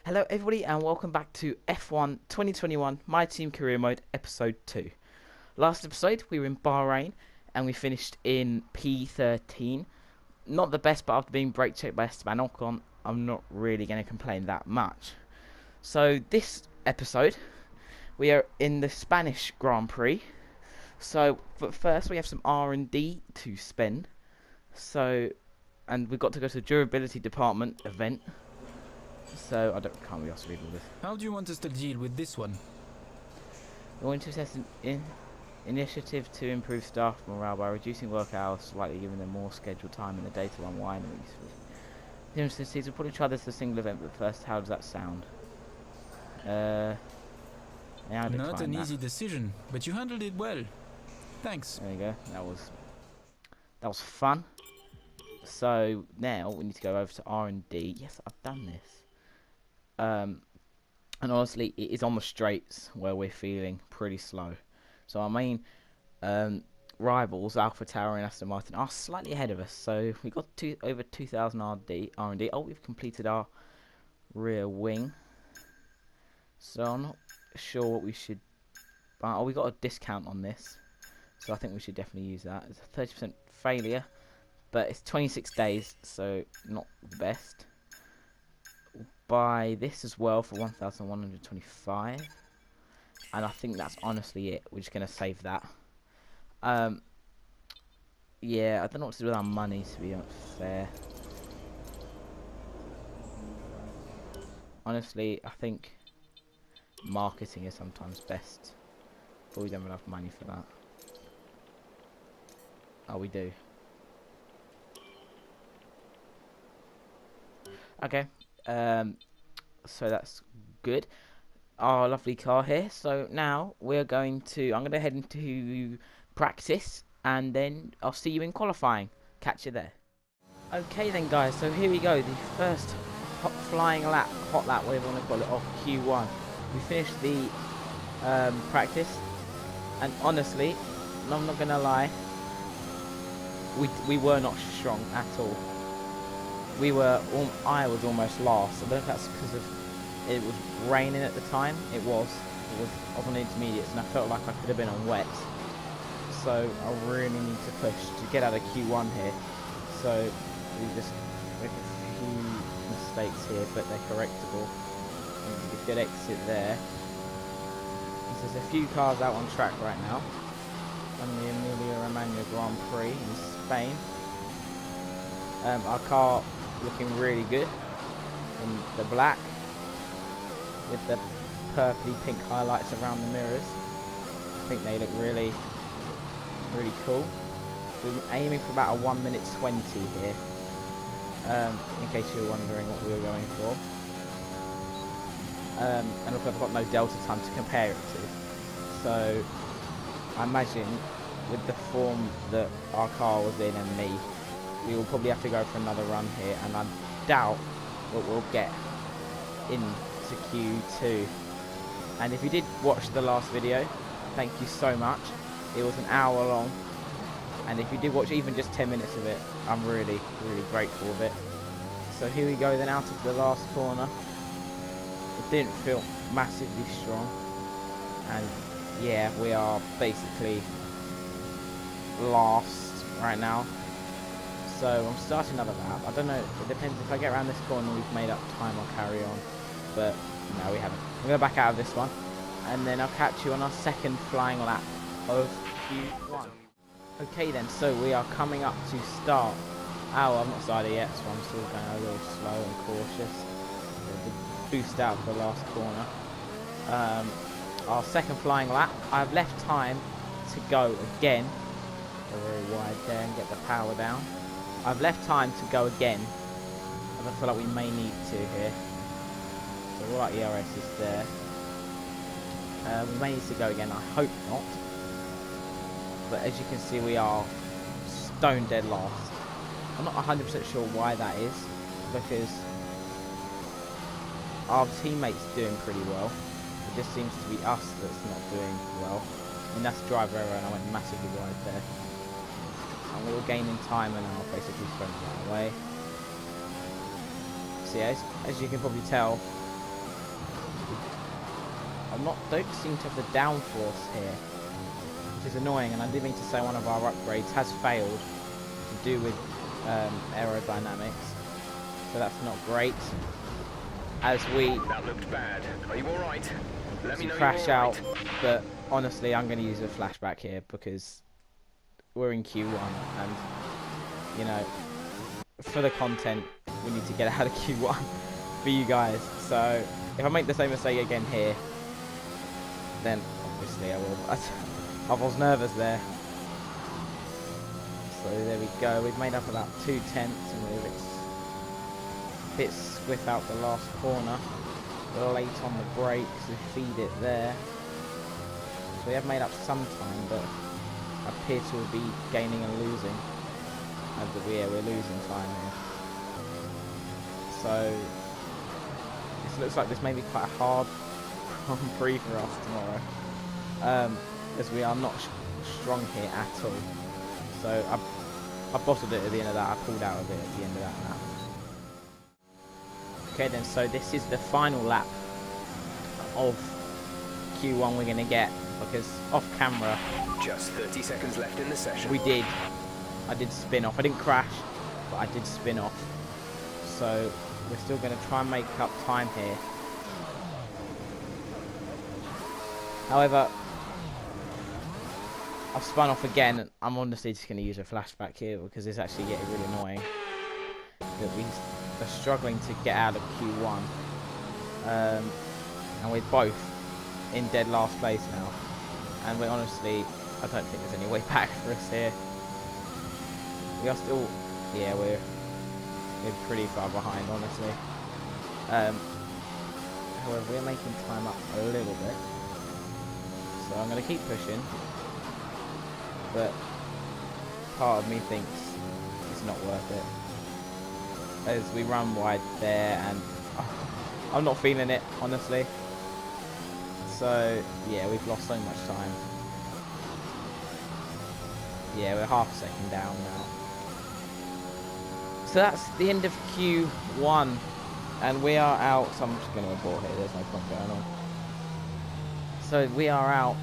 Hello everybody and welcome back to F1 2021 My Team Career Mode episode 2. Last episode we were in Bahrain and we finished in P13. Not the best, but after being brake checked by Esteban Ocon, I'm not really going to complain that much. So this episode we are in the Spanish Grand Prix. But first we have some R&D to spend. And we've got to go to the durability department event. So can't be asked to read all this. How do you want us to deal with this one? We want to test an initiative to improve staff morale by reducing work hours slightly, giving them more scheduled time in the day to unwind. The instances will probably try this as a single event, but first, how does that sound? Yeah, Not an easy decision, but you handled it well. Thanks. There you go. That was fun. So now we need to go over to R&D. Yes, I've done this. And honestly, it is on the straights where we're feeling pretty slow. So our main rivals, Alpha Tower and Aston Martin, are slightly ahead of us. So we got over 2,000 R&D. Oh, we've completed our rear wing. So I'm not sure what we should. Oh, we got a discount on this, so I think we should definitely use that. It's a 30% failure, but it's 26 days, so not the best. Buy this as well for 1,125, and I think that's honestly it. We're just gonna save that. Yeah, I don't know what to do with our money, to be fair. Honestly, I think marketing is sometimes best, but we don't have enough money for that. Oh, we do. Okay. So that's good. Our lovely car here. So now I'm going to head into practice, and then I'll see you in qualifying. Catch you there. Okay then, guys. So here we go. The first flying lap, hot lap, whatever you want to call it, of Q1. We finished the practice, and honestly, I'm not gonna lie, we were not strong at all. I was almost last. I don't know if that's because of it was raining at the time. I was on the intermediates, and I felt like I could have been on wet. So I really need to push to get out of Q1 here. So we just make a few mistakes here, but they're correctable. And a good exit there. There's a few cars out on track right now on the Emilia-Romagna Grand Prix in Spain. Our car looking really good in the black with the purpley pink highlights around the mirrors. I think they look really cool. We're aiming for about a 1:20 here, in case you're wondering what we were going for. And look, I've got no delta time to compare it to, so I imagine with the form that our car was in and me, we will probably have to go for another run here, and I doubt that we'll get into Q2. And if you did watch the last video, thank you so much. It was an hour long, and if you did watch even just 10 minutes of it, I'm really grateful of it. So here we go then, out of the last corner. It didn't feel massively strong, and yeah, we are basically last right now. So I'm starting another lap. I don't know, it depends. If I get around this corner and we've made up time, I'll carry on, but no, we haven't. I'm going to back out of this one, and then I'll catch you on our second flying lap of Q1. Okay then, so we are coming up to start. Oh, I've not started yet, so I'm still going a little slow and cautious. The boost out for the last corner. Our second flying lap. I've left time to go again. Go very wide there and get the power down. I've left time to go again, and I feel like we may need to here. So right, ERS is there. We may need to go again, I hope not. But as you can see, we are stone dead last. I'm not 100% sure why that is, because our teammates doing pretty well. It just seems to be us that's not doing well. And that's driver error, and I went massively wide there. And we were gaining time, and I'll basically thrown that away. So yeah, as you can probably tell, don't seem to have the downforce here, which is annoying. And I did mean to say one of our upgrades has failed to do with aerodynamics, so that's not great. As we that looked bad. Are you all right? Let me know crash you're all out, right. but honestly, I'm going to use a flashback here because we're in Q1, and you know, for the content, we need to get out of Q1 for you guys. So if I make the same mistake again here, then obviously I will. I was nervous there. So there we go. We've made up about 2/10, and we're a bit squiff out the last corner. We're late on the brakes. We feed it there. So we have made up some time, but appear to be gaining and losing. We're losing time here. So this looks like this may be quite a hard Grand Prix for us tomorrow, as we are not strong here at all. So I bottled it at the end of that. I pulled out of it at the end of that lap. Okay then, so this is the final lap of Q1 we're going to get, because off camera Just 30 seconds left in the session. I did spin off. I didn't crash, but I did spin off. So we're still going to try and make up time here. However, I've spun off again, and I'm honestly just going to use a flashback here because it's actually getting really annoying that we are struggling to get out of Q1, and we're both in dead last place now, and we're honestly, I don't think there's any way back for us here. We are still, yeah, we're pretty far behind, honestly. However, we're making time up a little bit, so I'm going to keep pushing, but part of me thinks it's not worth it, as we run wide there, and I'm not feeling it, honestly. So yeah, we've lost so much time. Yeah, we're half a second down now. So that's the end of Q1, and we are out. So I'm just going to abort here, there's no point going on. So we are out,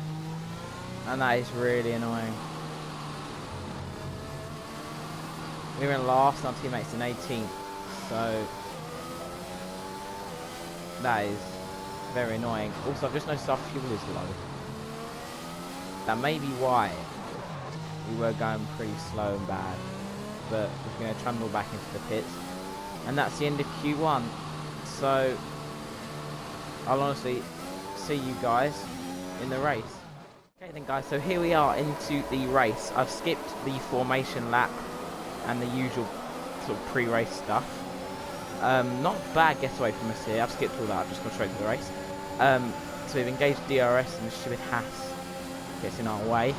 and that is really annoying. We were in last, and our teammates in 18th, so that is very annoying. Also, I've just noticed our fuel is low. That may be why we were going pretty slow and bad, but we're going to trundle back into the pits, and that's the end of Q1. So I'll honestly see you guys in the race. Okay then guys, so here we are into the race. I've skipped the formation lap and the usual sort of pre-race stuff. Not bad getaway from us here. I've skipped all that, I've just gone straight to the race. So we've engaged DRS, and the stupid Haas gets in our way.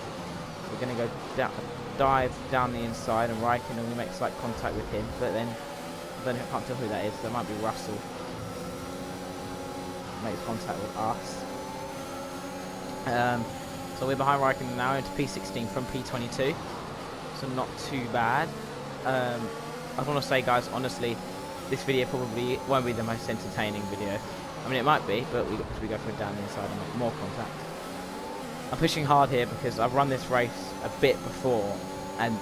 We're going to go dive down the inside, and Raikkonen, we make slight contact with him, but then I can't tell who that is. That might be Russell. Makes contact with us. So we're behind Raikkonen now into P16 from P22, so not too bad. I want to say, guys, honestly, this video probably won't be the most entertaining video. I mean, it might be, but we go for it down the inside and make more contact. I'm pushing hard here because I've run this race a bit before, and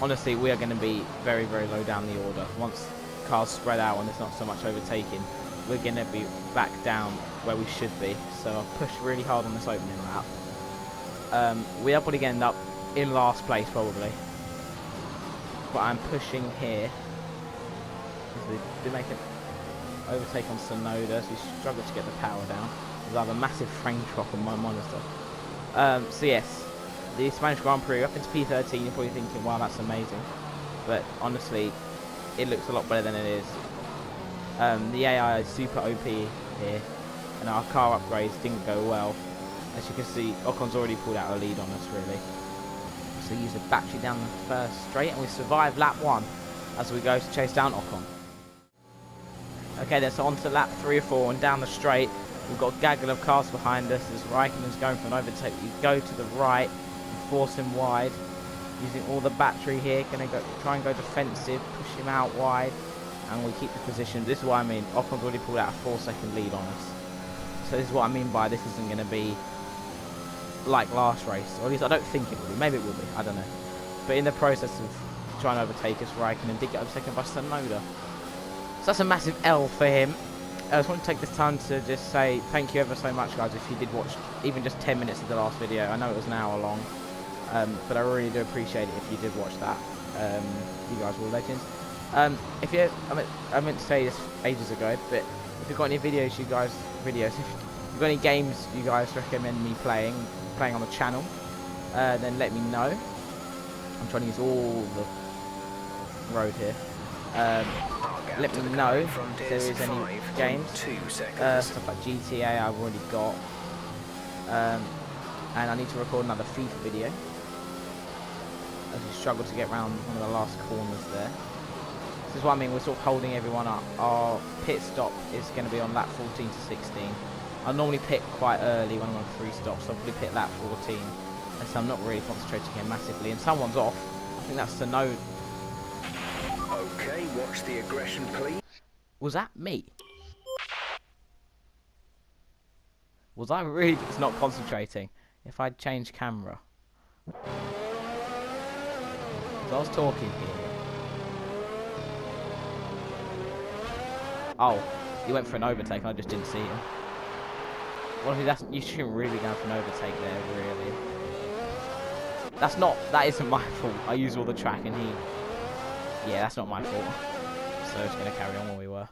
honestly, we are going to be very, very low down the order. Once cars spread out and there's not so much overtaking, we're going to be back down where we should be. So I've pushed really hard on this opening lap. We are probably going to end up in last place probably, but I'm pushing here because we do make an overtake on Sonoda, so we struggle to get the power down. I have a massive frame drop on my monitor. So yes, the Spanish Grand Prix up into P13. You're probably thinking, wow, that's amazing, but honestly, it looks a lot better than it is. The AI is super OP here, and our car upgrades didn't go well. As you can see, Ocon's already pulled out a lead on us, really. So we use the battery down the first straight, and we survive lap 1 as we go to chase down Ocon. Okay then, so on to lap 3 or 4, and down the straight, we've got a gaggle of cars behind us as Raikkonen's going for an overtake. We go to the right and force him wide, using all the battery here. Gonna try and go defensive, push him out wide, and we keep the position. This is what I mean. Ocon's already pulled out a 4-second lead on us. So this is what I mean by this isn't going to be like last race, or at least I don't think it will be. Maybe it will be, I don't know. But in the process of trying to overtake us, Raikkonen did get overtaken by Tsunoda. So that's a massive L for him. I just want to take this time to just say thank you ever so much, guys, if you did watch even just 10 minutes of the last video. I know it was an hour long, but I really do appreciate it if you did watch that. You guys were legends. If you, I meant to say this ages ago, but if you've got any videos, if you've got any games you guys recommend me playing on the channel, then let me know. I'm trying to use all the road here. Let me know if there is any games, stuff like GTA I've already got, and I need to record another FIFA video as we struggle to get around one of the last corners there. This is what I mean, we're sort of holding everyone up. Our pit stop is going to be on lap 14 to 16. I normally pit quite early when I'm on 3 stops, so I'll probably pit lap 14, and so I'm not really concentrating here massively, and someone's off. I think that's Tsunoda. Okay, watch the aggression, please. Was that me? Was I really just not concentrating? If I'd change camera. I was talking here. Oh, he went for an overtake and I just didn't see him. Well, you shouldn't really be going for an overtake there, really. That isn't my fault. I used all the track and yeah, that's not my fault. So it's going to carry on where we were.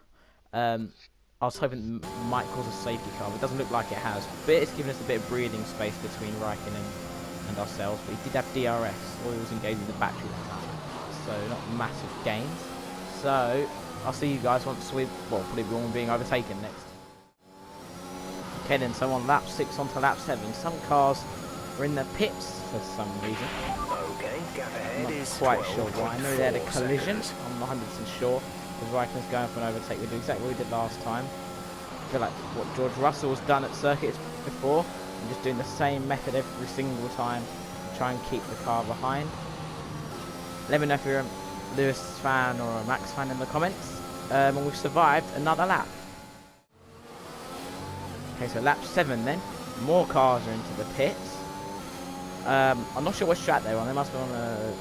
I was hoping it might cause a safety car, but it doesn't look like it has. But it's given us a bit of breathing space between Raikkonen and ourselves. But he did have DRS, or he was engaging the battery like that. So not massive gains. So I'll see you guys once probably when we're being overtaken next. Okay then, so on lap 6 onto lap 7, some cars are in the pits for some reason. Okay, gap ahead I'm not is quite sure why. I know they had a 12.4 collision. seconds. I'm not 100% sure. Because Raikkonen's going for an overtake. We do exactly what we did last time. I feel like what George Russell has done at circuits before. I'm just doing the same method every single time to try and keep the car behind. Let me know if you're a Lewis fan or a Max fan in the comments. And we've survived another lap. Okay, so lap 7 then. More cars are into the pits. I'm not sure which track they're on. They must be on a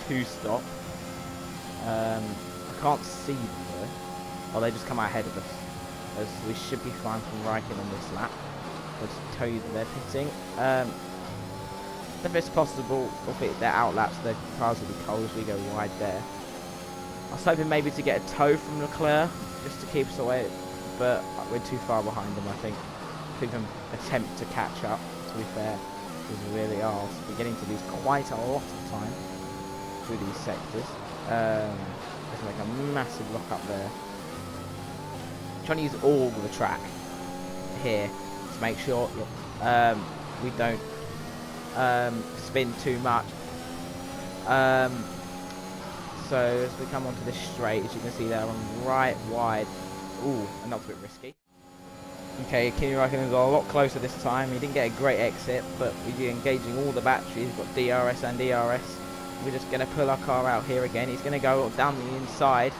2-stop. I can't see them though. Oh, they just come out ahead of us. As we should be fine from Raikkonen on this lap. I'll just tell you that they're pitting. If it's possible, if they're out laps, the cars will be cold as we go wide there. I was hoping maybe to get a tow from Leclerc, just to keep us away, but we're too far behind them, I think. We can attempt to catch up, to be fair, because we really are. So we're getting to lose quite a lot of time through these sectors. Let's make a massive lock up there. I'm trying to use all of the track here to make sure we don't spin too much. So as we come onto this straight, as you can see there, I'm right wide. Ooh, and that's a bit risky. Okay, Kimi Raikkonen's a lot closer this time. He didn't get a great exit, but we're engaging all the batteries. We've got DRS and ERS. We're just going to pull our car out here again. He's going to go down the inside.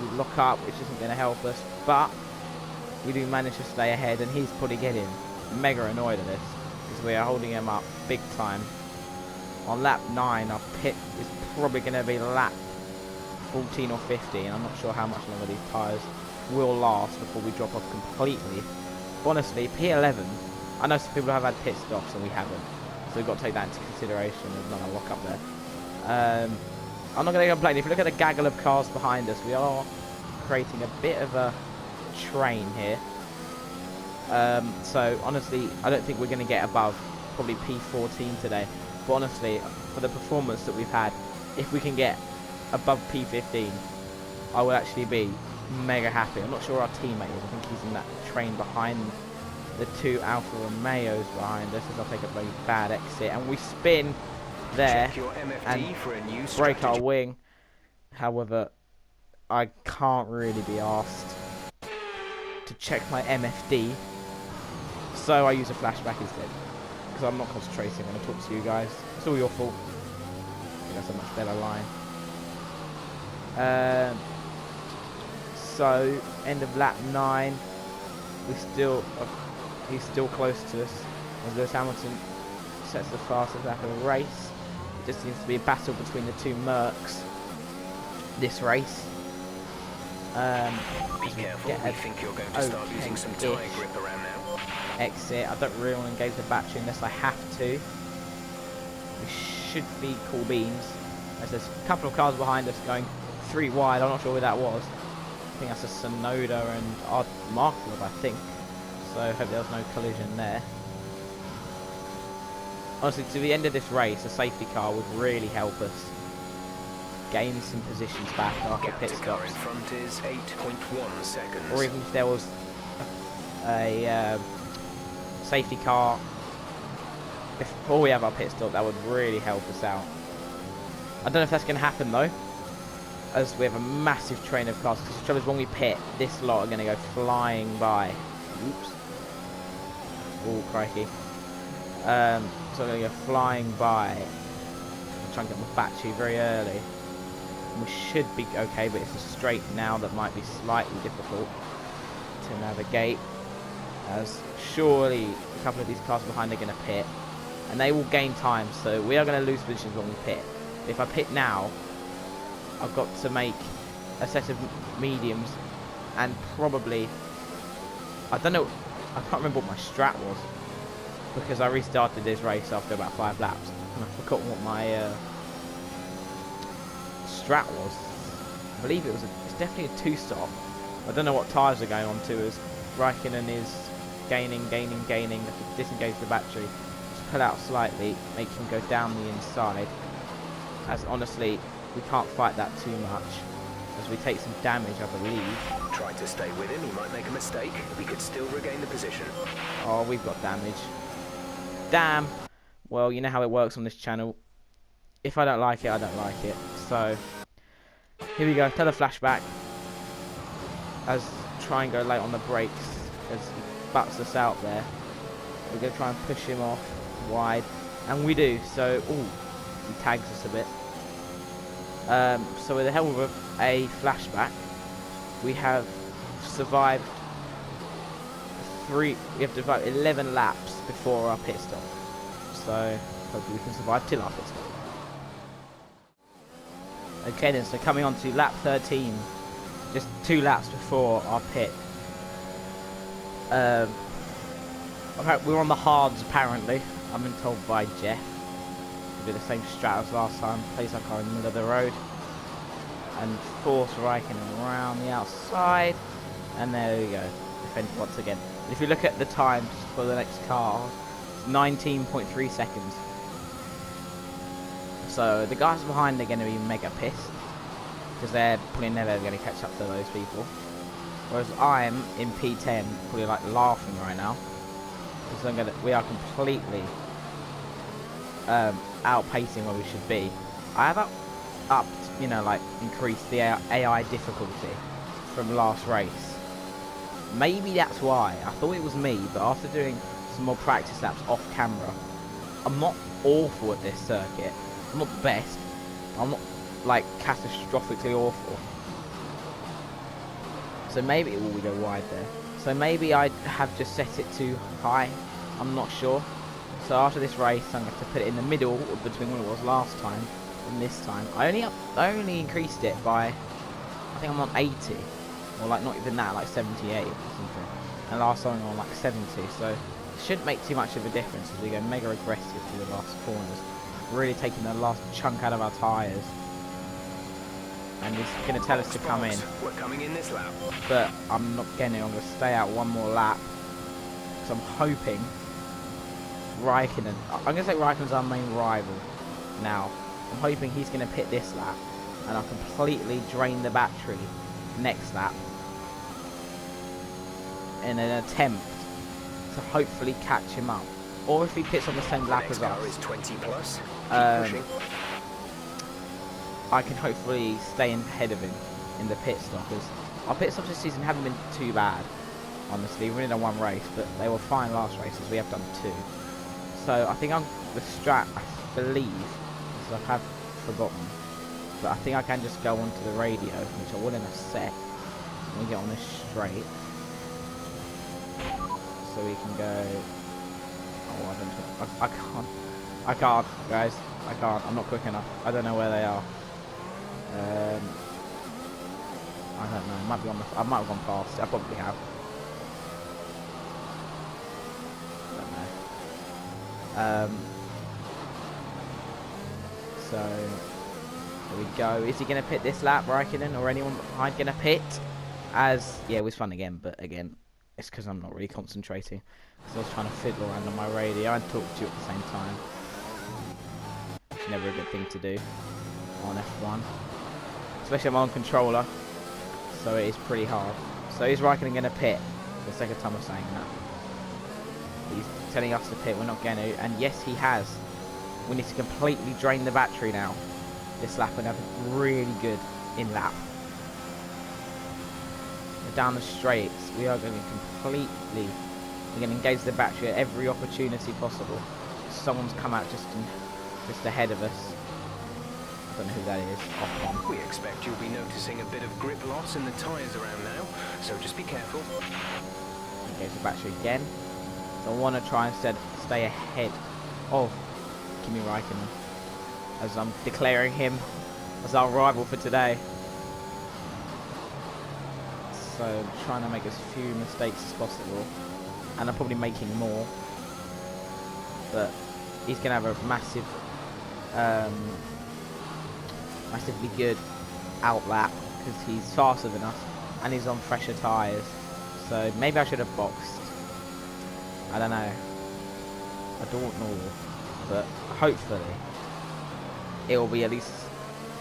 We lock up, which isn't going to help us. But we do manage to stay ahead, and he's probably getting mega annoyed at this because we are holding him up big time. On lap 9, our pit is probably going to be lap 14 or 15. I'm not sure how much longer these tyres will last before we drop off completely. But honestly, P11, I know some people have had pit stops and we haven't, so we've got to take that into consideration. There's not a lock up there. I'm not going to complain. If you look at the gaggle of cars behind us, we are creating a bit of a train here. So honestly, I don't think we're going to get above probably P14 today. But honestly, for the performance that we've had, if we can get above P15, I will actually be mega happy. I'm not sure our teammate is. I think he's in that train behind the 2 Alfa Romeos behind us, as I'll take a very bad exit, and we spin there and break our wing. However, I can't really be asked to check my MFD, so I use a flashback instead, because I'm not concentrating when I talk to you guys. It's all your fault. I think that's a much better line. So, end of lap 9. he's still close to us as Lewis Hamilton sets the fastest lap of the race. It just seems to be a battle between the two Mercs this race. Be careful, I think you're going to start losing some tyre grip around now. Exit. I don't really want to engage the battery unless I have to. We should be cool beans. As there's a couple of cars behind us going 3 wide. I'm not sure who that was. I think that's a Sonoda and our Mark Club, I think. So I hope there was no collision there. Honestly, to the end of this race, a safety car would really help us gain some positions back after pit stops. In front is 8.1 seconds. Or even if there was a safety car before we have our pit stop, that would really help us out. I don't know if that's going to happen though, as we have a massive train of cars. Because the trouble is, when we pit, this lot are going to go flying by. Oops. Oh, crikey. So I'm going to go flying by. I'm trying to get my battery very early. We should be okay, but it's a straight now that might be slightly difficult to navigate, as surely a couple of these cars behind are going to pit, and they will gain time, so we are going to lose positions when we pit. If I pit now, I've got to make a set of mediums, and probably, I don't know, I can't remember what my strat was, because I restarted this race after about 5 laps, and I've forgotten what my strat was. I believe it's definitely a 2-stop. I don't know what tyres are going on to, as Raikkonen is gaining. I have to disengage the battery, just pull out slightly, make him go down the inside, as honestly we can't fight that too much, as we take some damage, I believe. Try to stay with him, he might make a mistake. We could still regain the position. Oh, we've got damage. Damn. Well, you know how it works on this channel. If I don't like it, I don't like it. So, here we go, another flashback. As try and go late on the brakes, as he butts us out there. We're going to try and push him off wide, and we do. So, ooh, he tags us a bit. So with the help of a flashback, we have survived we have to survive 11 laps before our pit stop. So, hopefully we can survive till our pit stop. Okay then, so coming on to lap 13, just 2 laps before our pit. We're on the hards apparently, I've been told by Jeff. We'll do the same strat as last time, place our car in the middle of the road, and force Raikkonen around the outside, and there we go, defend once again. If you look at the times for the next car, it's 19.3 seconds. So the guys behind are going to be mega pissed, because they're probably never going to catch up to those people. Whereas I'm in P10, probably like laughing right now, because we are completely outpacing where we should be. I have upped, you know, like increased the AI difficulty from last race. Maybe that's why. I thought it was me, but after doing some more practice laps off camera, I'm not awful at this circuit. I'm not the best. I'm not like catastrophically awful. So maybe it will go wide there. So maybe I have just set it too high. I'm not sure. So after this race, I'm going to put it in the middle between what it was last time and this time. I only increased it by, I think I'm on 80, or like not even that, like 78 or something. And last time I'm on like 70. So it shouldn't make too much of a difference as we go mega aggressive through the last corners. Really taking the last chunk out of our tyres. And he's going to tell us to come in. We're coming in this lap. But I'm not getting it. I'm going to stay out one more lap. So I'm hoping Raikkonen, I'm going to say Raikkonen's our main rival now. I'm hoping he's going to pit this lap, and I'll completely drain the battery next lap in an attempt to hopefully catch him up. Or if he pits on the same lap as us, is 20 plus. I can hopefully stay ahead of him in the pit stop. Because our pit stops this season haven't been too bad, honestly. We've only done 1 race, but they were fine last races. We have done 2. So I think the strat, I believe, because I have forgotten, but I think I can just go onto the radio, which I will in a sec. Let me get on this straight. so we can go. Oh, I can't, guys. I can't. I'm not quick enough. I don't know where they are. I don't know. It might be on the. I might have gone past. I probably have. I don't know. So there we go. Is he going to pit this lap, Raikkonen, or anyone behind going to pit? As yeah, it was fun again, but again, it's because I'm not really concentrating. Because I was trying to fiddle around on my radio and talk to you at the same time. It's never a good thing to do on F1, especially I'm on controller, so it is pretty hard. So is Raikkonen going to pit? The second time I'm saying that. He's telling us to pit. We're not going to, and yes, he has. We need to completely drain the battery now. This lap and have it really good in lap. Down the straights, we are going to completely. We're going to engage the battery at every opportunity possible. Someone's come out just ahead of us. I don't know who that is. Off on. We expect you'll be noticing a bit of grip loss in the tyres around now, so just be careful. Engage the battery again. So I want to try and stay ahead of Kimi Raikkonen, as I'm declaring him as our rival for today. So I'm trying to make as few mistakes as possible, and I'm probably making more. But he's going to have a massive, massively good out lap because he's faster than us and he's on fresher tyres. So maybe I should have boxed. I don't know. I don't know. But hopefully it will be at least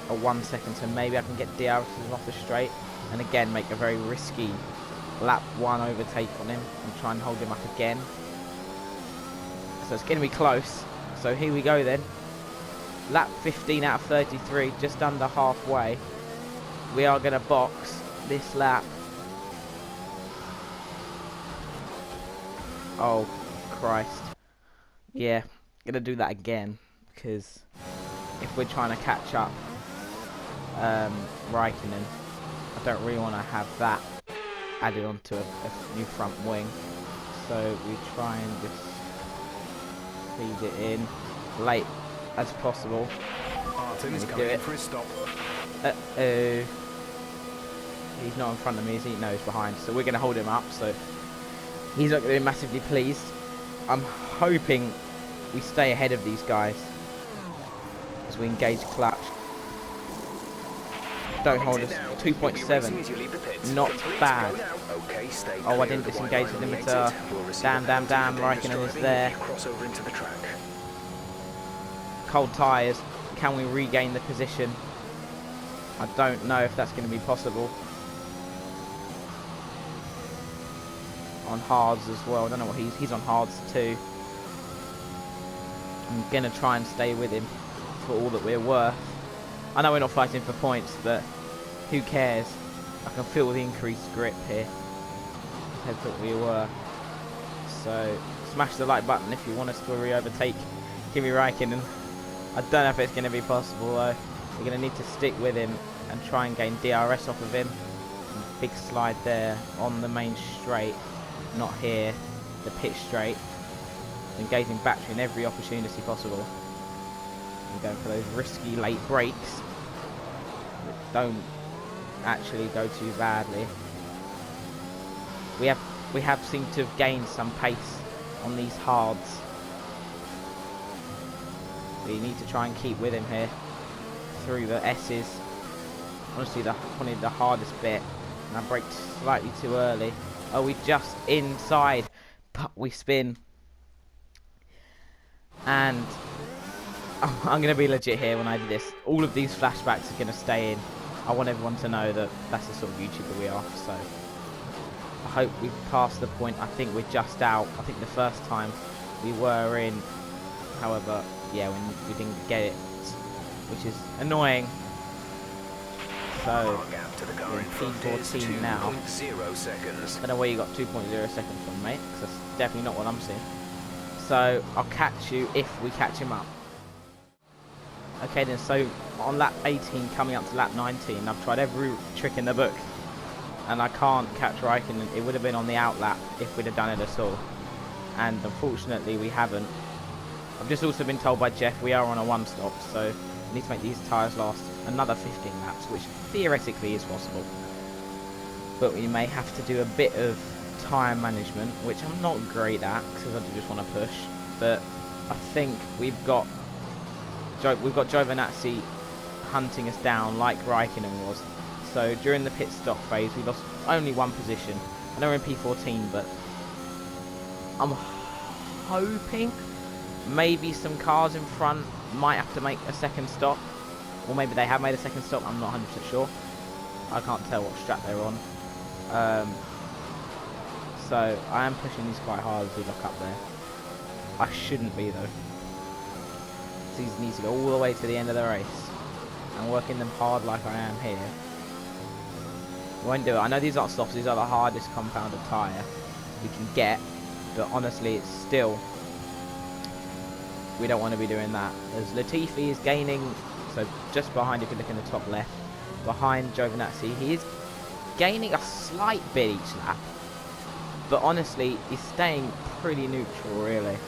a 1 second, so maybe I can get DRS off the straight and again make a very risky lap 1 overtake on him and try and hold him up again. So it's going to be close. So here we go then. Lap 15 out of 33, just under halfway. We are going to box this lap. Oh Christ. Yeah, gonna do that again because if we're trying to catch up Raikkonen, I don't really want to have that added onto a new front wing. So we try and just feed it in late as possible. Martin is coming in for his stop. Uh-oh. He's not in front of me, is he? No, he's behind. So we're going to hold him up, so he's not going to be massively pleased. I'm hoping we stay ahead of these guys as we engage clutch. Don't hold us. 2.7. Not bad. Oh, I didn't disengage the limiter. Damn. Raikkonen is there. Cold tyres. Can we regain the position? I don't know if that's going to be possible. On hards as well. I don't know what he's on hards too. I'm going to try and stay with him for all that we're worth. I know we're not fighting for points, but who cares? I can feel the increased grip here compared to what we were. So smash the like button if you want us to re-overtake Kimi Raikkonen. I don't know if it's going to be possible though. We're going to need to stick with him and try and gain DRS off of him. Big slide there on the main straight, not here, the pit straight. Engaging battery in every opportunity possible. And going for those risky late brakes that don't actually go too badly. We have seemed to have gained some pace on these hards. We need to try and keep with him here through the S's. Honestly, probably the hardest bit. And I braked slightly too early. Oh, we just inside, but we spin. And I'm going to be legit here when I do this. All of these flashbacks are going to stay in. I want everyone to know that that's the sort of YouTuber we are. So I hope we've passed the point. I think we're just out. I think the first time we were in. However, yeah, we didn't get it, which is annoying. So P14 now. I don't know where you got 2.0 seconds from, mate, because that's definitely not what I'm seeing. So I'll catch you if we catch him up. Okay then, so on lap 18 coming up to lap 19, I've tried every trick in the book and I can't catch Raikkonen. It would have been on the out lap if we'd have done it at all. and unfortunately we haven't. I've just also been told by Jeff we are on a 1 stop, so we need to make these tyres last another 15 laps, which theoretically is possible. But we may have to do a bit of tyre management, which I'm not great at because I do just want to push. But I think we've got Giovinazzi hunting us down like Raikkonen was. So during the pit stop phase, we lost only 1 position. I know we're in P14, but I'm hoping maybe some cars in front might have to make a second stop, or maybe they have made a second stop. I'm not 100% sure. I can't tell what strap they're on. So I am pushing these quite hard as we look up there. I shouldn't be though. These need to go all the way to the end of the race. And working them hard like I am here. Won't do it. I know these aren't stops. These are the hardest compound of tyre we can get. But honestly, it's still... we don't want to be doing that. As Latifi is gaining... so just behind, if you look in the top left. Behind Giovinazzi. He is gaining a slight bit each lap. But honestly, he's staying pretty neutral, really.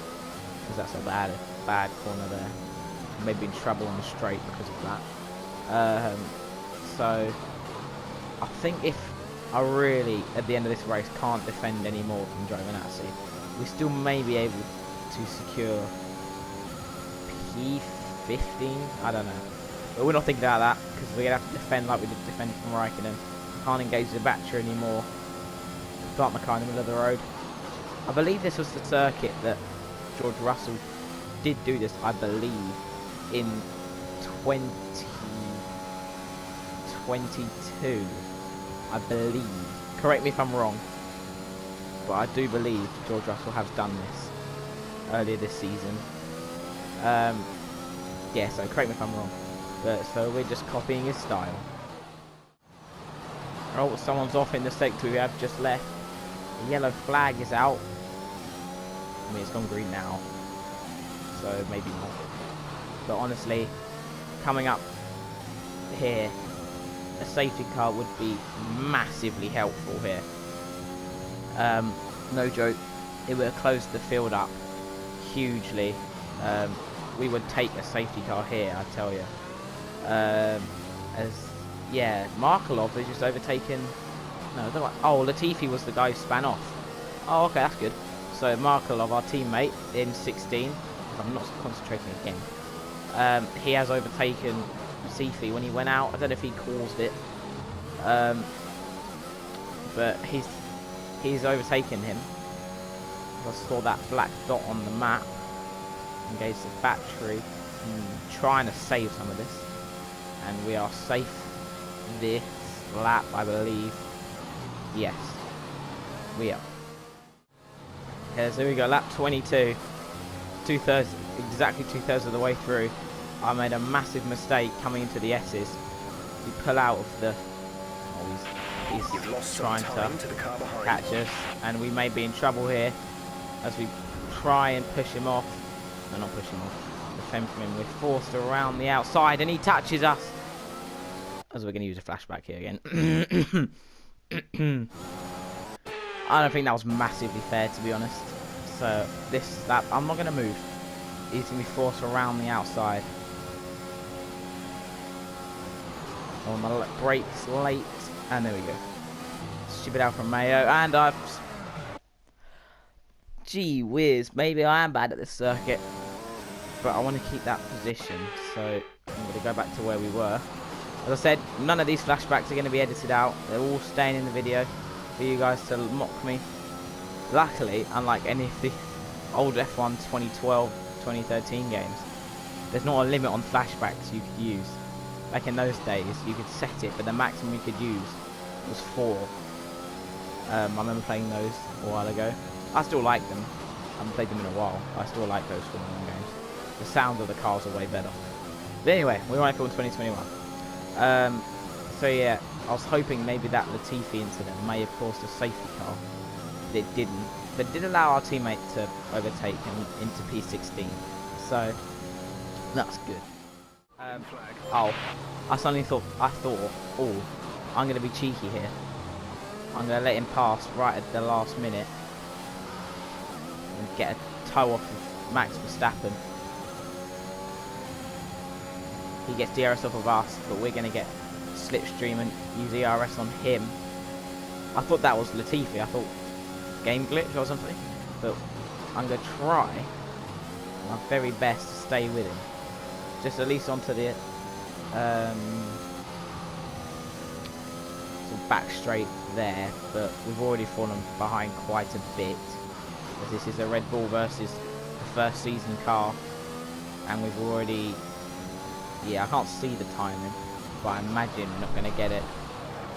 Because that's a bad corner there. Maybe in trouble on the straight because of that. So I think if I really, at the end of this race, can't defend any more from Giovinazzi, we still may be able to secure P15. I don't know. But we're not thinking about that because we're going to have to defend like we did defend from Raikkonen. Can't engage the battery anymore. Plant my car in the middle of the road. I believe this was the circuit that George Russell did do this, I believe, in 2022. I believe. Correct me if I'm wrong. But I do believe George Russell has done this earlier this season. Yeah, so correct me if I'm wrong. But so we're just copying his style. Oh, someone's off in the sector we have just left. The yellow flag is out. I mean, it's gone green now. So maybe not. But honestly, coming up here, a safety car would be massively helpful here. No joke. It would have closed the field up hugely. We would take a safety car here, I tell you. Yeah, Markelov has just overtaken... no, oh, Latifi was the guy who span off. Oh, okay, that's good. So Markelov, our teammate, in 16, I'm not concentrating again, he has overtaken Latifi when he went out. I don't know if he caused it, but he's overtaken him. I saw that black dot on the map. Engage the battery, trying to save some of this, and we are safe this lap, I believe. Yes, we are. Okay, so we go, lap 22, exactly 2/3 of the way through. I made a massive mistake coming into the S's. We pull out of the... oh, he's trying to catch us, and we may be in trouble here as we try and push him off. No, not push him off. Defend from him. We're forced around the outside, and he touches us. As we're going to use a flashback here again. I don't think that was massively fair, to be honest. So that I'm not going to move. He's going to be forced around the outside. Oh, my brakes late, and there we go. Stupid Alfa Romeo, and I've... gee whiz, maybe I am bad at this circuit, but I want to keep that position, so I'm going to go back to where we were. As I said, none of these flashbacks are going to be edited out. They're all staying in the video for you guys to mock me. Luckily, unlike any of the old F1 2012, 2013 games, there's not a limit on flashbacks you could use. Like in those days, you could set it, but the maximum you could use was 4. I remember playing those a while ago. I still like them. I haven't played them in a while. I still like those Formula 1 games. The sound of the cars are way better. But anyway, we're on F1 2021. So yeah, I was hoping maybe that Latifi incident may have caused a safety car. It didn't, but it did allow our teammate to overtake him into P16. So that's good. Oh, I suddenly thought, oh, I'm going to be cheeky here. I'm going to let him pass right at the last minute. and get a toe off of Max Verstappen. He gets DRS off of us, but we're going to get slipstream and use ERS on him. I thought that was Latifi. I thought game glitch or something, but I'm going to try my very best to stay with him. Just at least onto the back straight there, but we've already fallen behind quite a bit. As this is a Red Bull versus the first season car, and we've already, I can't see the timing, but I imagine we're not going to get it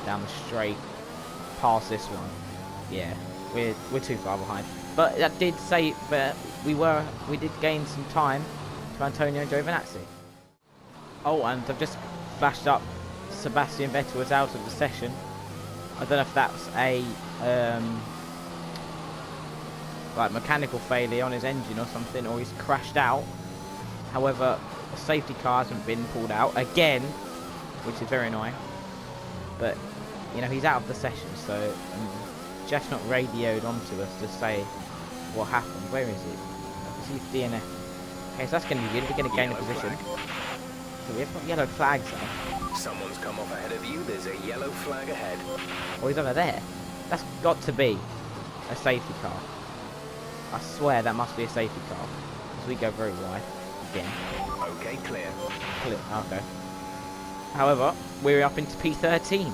down the straight past this one. Yeah, we're too far behind. But that did say that we did gain some time to Antonio Giovinazzi. Oh, and I've just flashed up Sebastian Vettel was out of the session. I don't know if that's a like mechanical failure on his engine or something, or he's crashed out. However, the safety car hasn't been pulled out again, which is very annoying. But you know, he's out of the session, so Jeff's not radioed onto us to say what happened. Where is it? Receive DNF. Okay, so that's going to be good. We're going to gain a position. So we have got yellow flags though. Someone's come off ahead of you. There's a yellow flag ahead. Oh, he's over there. That's got to be a safety car. I swear that must be a safety car. Because we go very wide. Again. Okay, clear. Okay. However, we're up into P13.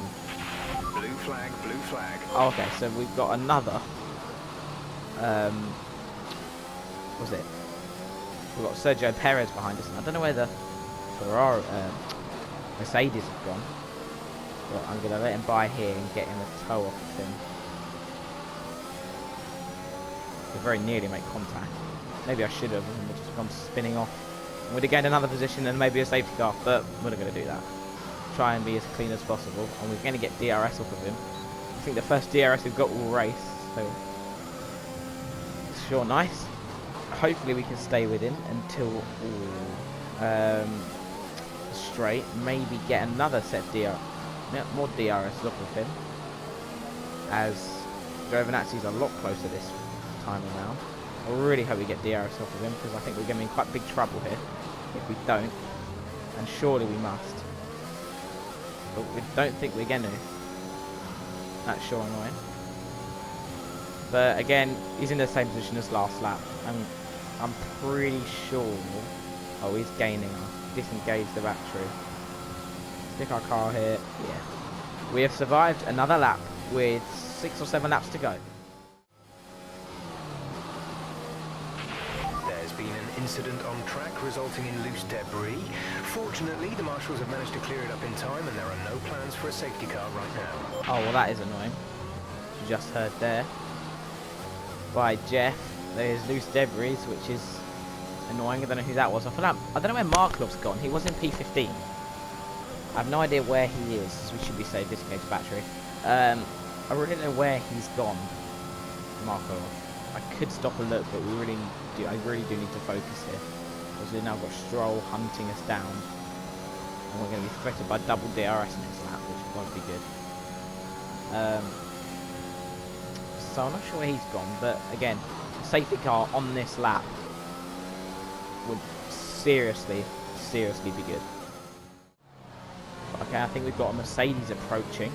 Blue flag, blue flag. Oh, okay, so we've got another. What was it? We've got Sergio Perez behind us. And I don't know where the Mercedes have gone. But I'm going to let him by here and get him a toe off of him. We very nearly make contact. Maybe I should have, and we've just gone spinning off. We'd have gained another position and maybe a safety car, but we're not going to do that. Try and be as clean as possible, and we're going to get DRS off of him. I think the first DRS we've got all race, so it's sure nice. Hopefully we can stay with him until straight. Maybe get another set more DRS off of him, as Giovinazzi's a lot closer this time around. I really hope we get DRS off of him, because I think we're going to be in quite big trouble here if we don't, and surely we must. But we don't think we're going to. That's sure annoying. But again, he's in the same position as last lap, and I'm pretty sure. Oh, he's gaining. Disengage the battery. Stick our car here. Yeah. We have survived another lap with 6 or 7 laps to go. Been an incident on track resulting in loose debris. Fortunately, the marshals have managed to clear it up in time, and there are no plans for a safety car right now. Oh, well, that is annoying. You just heard there by Jeff. There's loose debris, which is annoying. I don't know who that was. I don't know where Marklov's gone. He was in P15. I have no idea where he is. So we should be safe. Disengage battery. I really don't know where he's gone, Markov. I could stop a look, but I really do need to focus here, because we've now got Stroll hunting us down, and we're going to be threatened by double DRS next lap, which won't be good. So I'm not sure where he's gone, but again, a safety car on this lap would seriously be good. Okay, I think we've got a Mercedes approaching,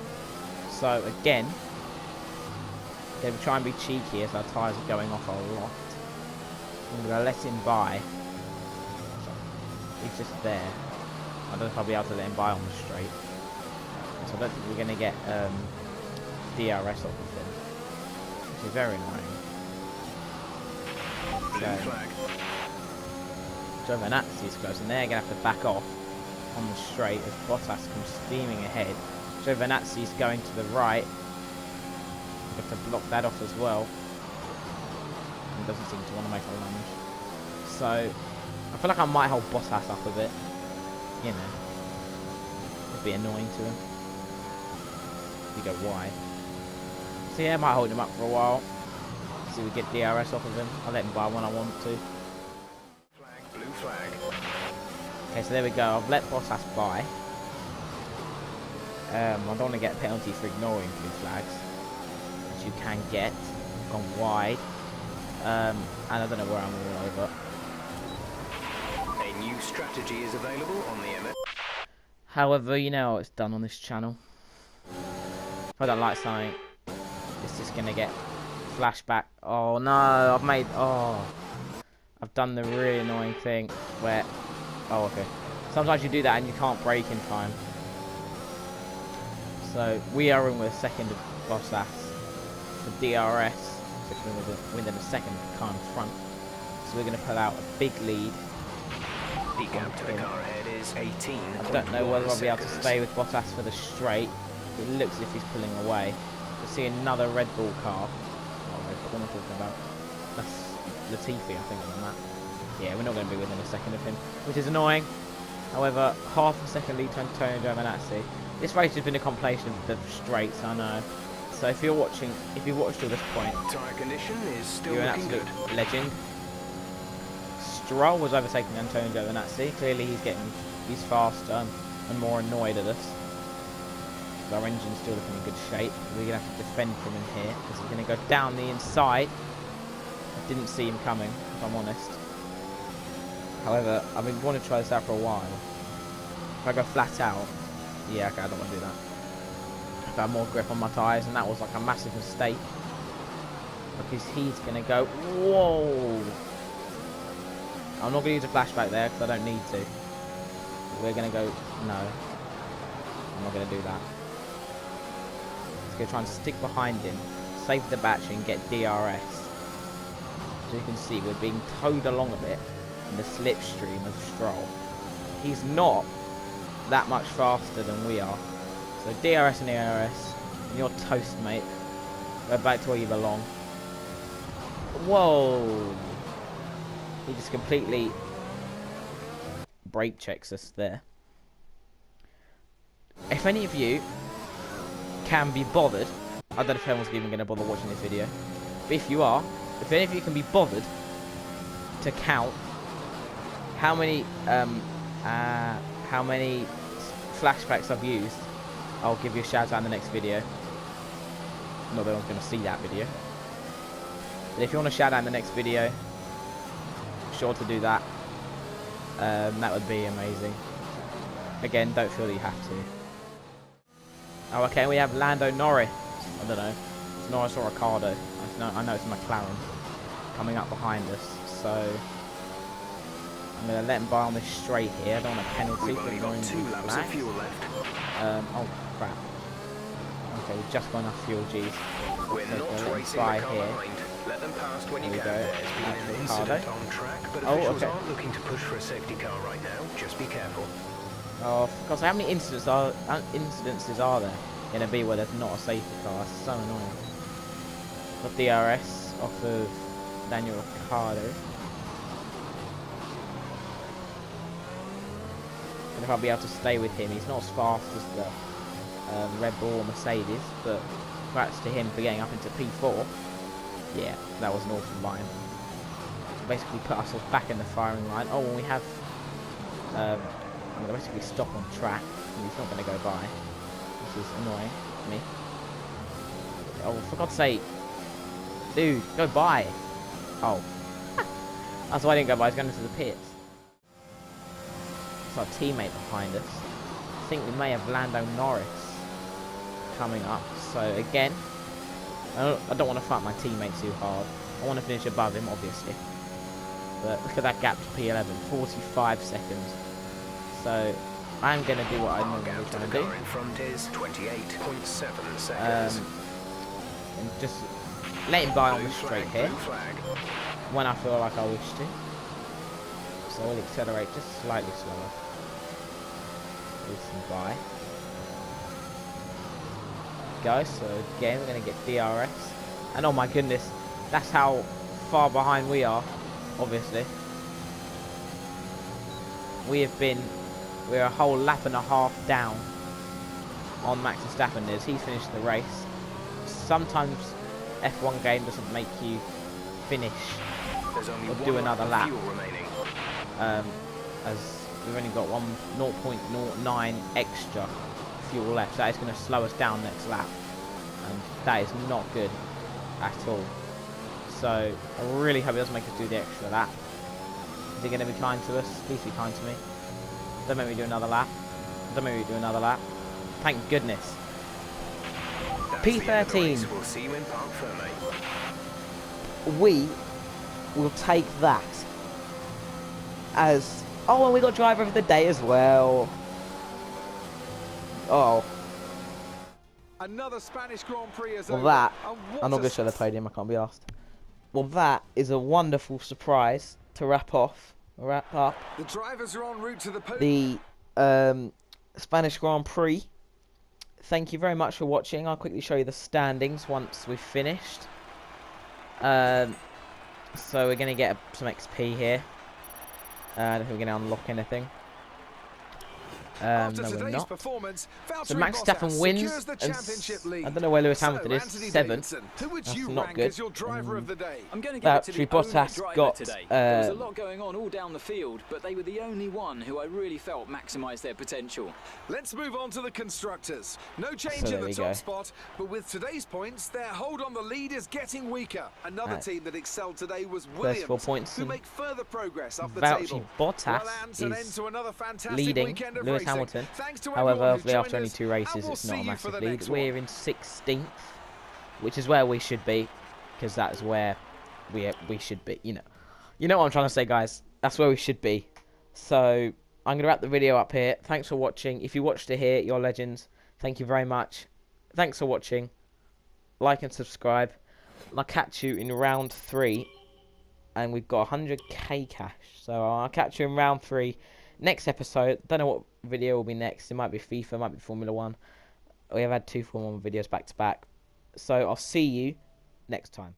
so again, they will try and be cheeky as our tyres are going off a lot. I'm going to let him by. He's just there. I don't know if I'll be able to let him by on the straight. So I don't think we're going to get DRS off of him, which is very annoying. So Giovinazzi is close, and they're going to have to back off on the straight as Bottas comes steaming ahead. Giovinazzi is going to the right. We have to block that off as well. He doesn't seem to want to make a lunge. So I feel like I might hold Bottas up a bit. You know, it'd be annoying to him if you go wide. So yeah, I might hold him up for a while. See if we get DRS off of him. I'll let him buy when I want to. Flag, blue flag. Okay, so there we go. I've let Bottas buy. I don't want to get a penalty for ignoring blue flags, which you can get. I've gone wide. And I don't know where I'm going over. A new strategy is available on the MS. However, you know how it's done on this channel. If I don't like something, it's just gonna get flashback. Oh no, I've done the really annoying thing where, oh okay. Sometimes you do that and you can't brake in time. So we are in with a second of Bottas for DRS, so within a second car in front. So we're gonna pull out a big lead. The gap to the car ahead is 18. I don't know whether I'll be able to stay with Bottas for the straight. It looks as if he's pulling away. I see another Red Bull car. Oh, Red Bull, what am I talking about? That's Latifi, I think, on that. Yeah, we're not going to be within a second of him, which is annoying. However, half a second lead to Antonio Giovinazzi. This race has been a compilation of the straights, I know. So if you've watched till this point, Tyre condition is still you're an looking absolute good. legend. Stroll was overtaking Antonio Giovinazzi. Clearly he's faster and more annoyed at us. Our engine's still looking in good shape. We're going to have to defend from in here because he's going to go down the inside. I didn't see him coming, if I'm honest. However, I've been wanting to try this out for a while. If I go flat out, yeah, okay, I don't want to do that. If I have more grip on my tyres, and that was like a massive mistake. Because he's going to go, whoa! I'm not going to use a flashback there because I don't need to. We're going to go, no. I'm not going to do that. Let's go try and stick behind him, save the battery and get DRS. As you can see, we're being towed along a bit in the slipstream of Stroll. He's not that much faster than we are. So DRS and ERS, and you're toast, mate. Go back to where you belong. Whoa! He just completely brake checks us there. If any of you can be bothered, I don't know if anyone's even going to bother watching this video, but if you are, if any of you can be bothered to count how many flashbacks I've used, I'll give you a shout out in the next video. Not that anyone's going to see that video, but if you want a shout out in the next video, sure to do that. That would be amazing. Again, don't feel that you have to. Oh, okay, we have Lando Norris. I don't know. It's Norris or Ricardo. I know it's McLaren coming up behind us. So I'm going to let him by on this straight here. I don't want a penalty. We've only got 2 laps of fuel left. Oh, crap. Okay, we've just got enough fuel, G's. We're So not racing the car behind. Let them past when you There we can. go. There's been an Ricardo. incident on track, but Oh, officials okay. aren't looking to push for a safety car right now. Just be careful. Oh, because how many incidences are there going to be where there's not a safety car? That's so annoying. Got DRS off of Daniel Ricciardo. And if I'll be able to stay with him, he's not as fast as the Red Bull or Mercedes, but congrats to him for getting up into P4. Yeah, that was an awful line. Basically put ourselves back in the firing line. Oh, and we have I'm going to basically stop on track, and he's not going to go by, which is annoying to me. Oh, for God's sake. Dude, go by. Oh. That's why I didn't go by, I was going into the pits. It's our teammate behind us. I think we may have Lando Norris coming up. So again, I don't want to fight my teammate too hard. I want to finish above him, obviously. But look at that gap to P11, 45 seconds. So I'm going to do what I normally try to do. In front is 28.7 seconds. And just let him by on the straight here when I feel like I wish to. So we'll accelerate just slightly slower. Listen by. Go, so again we're going to get DRS. And oh my goodness, that's how far behind we are, obviously. We're a whole lap and a half down on Max Verstappen. He's finished the race. Sometimes F1 game doesn't make you finish or do another lap, as we've only got 0.09 extra fuel left. That is going to slow us down next lap, and that is not good at all. So I really hope he doesn't make us do the extra lap. Is he going to be kind to us? Please be kind to me. Don't make me do another lap. Don't make me do another lap. Thank goodness. P13. We'll see you in Park Ferme. We will take that as... Oh, and we got driver of the day as well. Oh. Another Spanish Grand Prix is Well, over. that... I'm not going to show the podium. I can't be asked. Well, that is a wonderful surprise to wrap up The drivers are en route to the podium. the Spanish Grand Prix. Thank you very much for watching. I'll quickly show you the standings once we've finished. So we're going to get some XP here. I don't think we're going to unlock anything. No, we're not. So Max Verstappen wins. And I don't know where Lewis Hamilton is. 7th. That's not good. Actually, Bottas got... There was a lot going on all down the field, but they were the only one who I really felt maximised their potential. Let's move on to the Constructors. No change in the top spot, but with today's points, their hold on the lead is getting weaker. Another team that excelled today was Williams, points, who make further progress up the Valtteri table. Bottas is leading Lewis Hamilton. However, obviously after only 2 races, it's not a massive lead. We're in 16th, which is where we should be, because that is where we should be. You know what I'm trying to say, guys. That's where we should be. So I'm gonna wrap the video up here. Thanks for watching. If you watched it here, you're legends. Thank you very much. Thanks for watching. Like and subscribe. And I'll catch you in round 3, and we've got 100k cash. So I'll catch you in round 3. Next episode, don't know what video will be next. It might be FIFA, it might be Formula 1. We have had 2 Formula 1 videos back to back. So I'll see you next time.